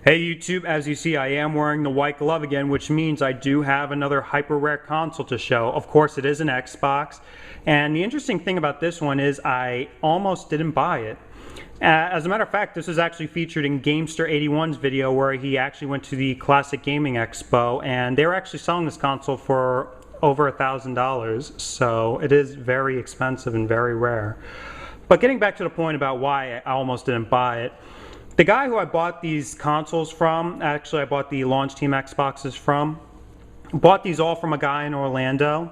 Hey YouTube, as you see I am wearing the white glove again, which means I do have another hyper rare console to show. Of course it is an Xbox, and the interesting thing about this one is I almost didn't buy it. As a matter of fact, this was actually featured in Gamester81's video where he actually went to the Classic Gaming Expo, and they were actually selling this console for over $1,000, so it is very expensive and very rare. But getting back to the point about why I almost didn't buy it, the guy who I bought these consoles from, actually I bought the Launch Team Xboxes from, bought these all from a guy in Orlando,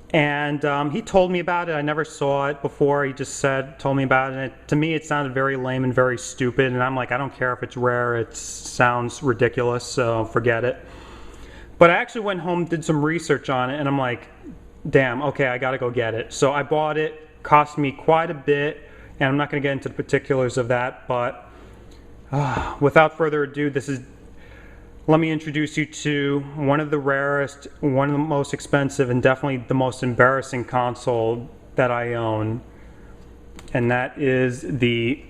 and he told me about it. I never saw it before. He just told me about it, and to me it sounded very lame and very stupid, and I'm like, I don't care if it's rare, it sounds ridiculous, so forget it. But I actually went home, did some research on it, and I'm like, damn, okay, I gotta go get it. So I bought it, cost me quite a bit, and I'm not gonna get into the particulars of that, but without further ado, let me introduce you to one of the rarest, one of the most expensive, and definitely the most embarrassing console that I own. And that is the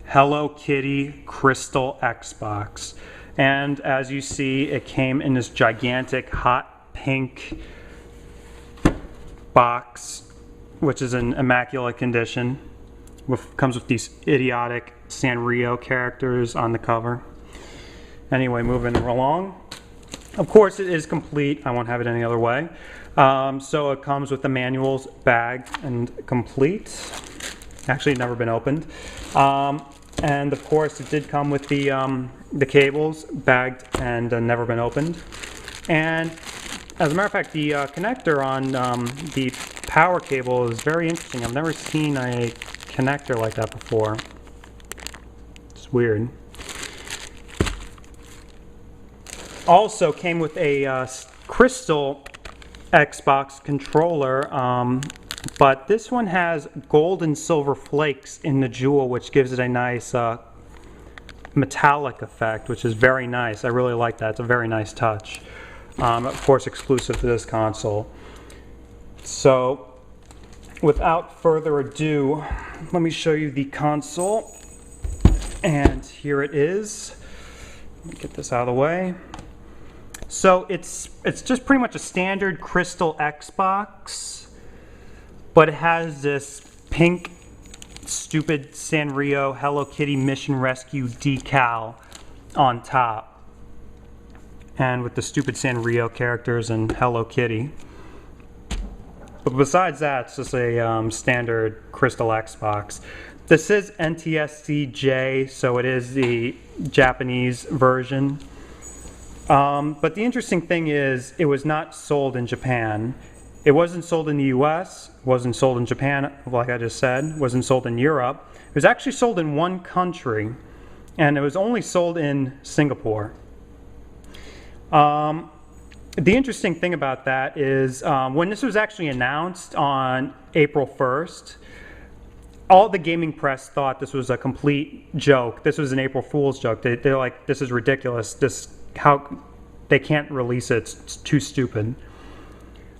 Hello Kitty Crystal Xbox. And as you see, it came in this gigantic hot pink box, which is in immaculate condition. Comes with these idiotic Sanrio characters on the cover. Anyway, moving along. Of course, it is complete. I won't have it any other way. So it comes with the manuals, bag, and complete. Actually, never been opened. And of course, it did come with the cables, bagged and never been opened. And as a matter of fact, the connector on the power cable is very interesting. I've never seen a connector like that before. It's weird. Also came with a Crystal Xbox controller, but this one has gold and silver flakes in the jewel, which gives it a nice metallic effect, which is very nice. I really like that. It's a very nice touch. Of course, exclusive to this console. So, without further ado, let me show you the console. And here it is. Let me get this out of the way. So it's just pretty much a standard Crystal Xbox, but it has this pink, stupid Sanrio Hello Kitty Mission Rescue decal on top, and with the stupid Sanrio characters and Hello Kitty. But besides that, it's just a standard Crystal Xbox. This is NTSC-J, so it is the Japanese version. But the interesting thing is, it was not sold in Japan. It wasn't sold in the US, wasn't sold in Japan, like I just said, wasn't sold in Europe. It was actually sold in one country, and it was only sold in Singapore. The interesting thing about that is when this was actually announced on April 1st, all the gaming press thought this was a complete joke. This was an April Fool's joke. They're like, this is ridiculous. How they can't release it. It's too stupid.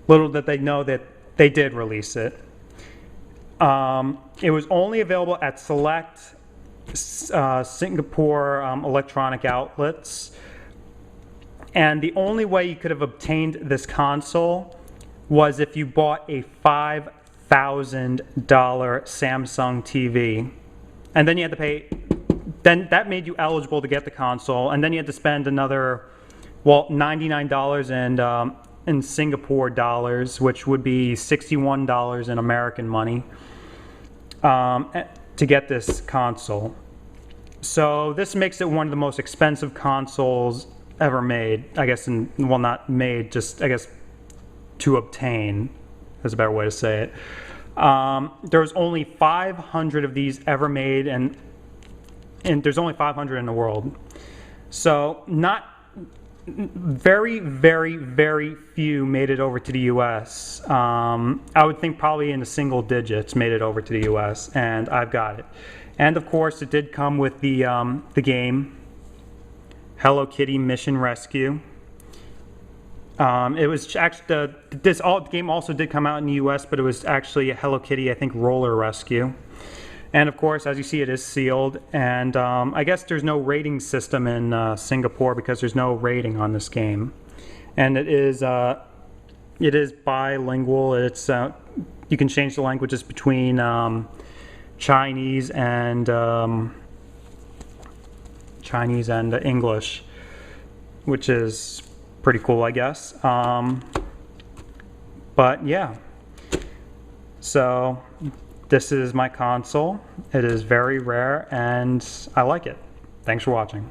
Little did they know that they did release it. It was only available at select Singapore electronic outlets. And the only way you could have obtained this console was if you bought a $5,000 Samsung TV. And then you had to pay, then that made you eligible to get the console, and then you had to spend another, well, $99 in Singapore dollars, which would be $61 in American money, to get this console. So this makes it one of the most expensive consoles ever made, I guess, well, not made, just, I guess, to obtain, is a better way to say it. There's only 500 of these ever made, and there's only 500 in the world. So not very, very, very few made it over to the US. I would think probably in the single digits made it over to the US, and I've got it. And of course, it did come with the game Hello Kitty Mission Rescue. It was actually the game also did come out in the US, but it was actually a Hello Kitty, I think, Roller Rescue. And of course, as you see, it is sealed. And I guess there's no rating system in Singapore because there's no rating on this game. And it is bilingual. It's you can change the languages between Chinese and English, which is pretty cool, I guess. But yeah, so this is my console. It is very rare and I like it. Thanks for watching.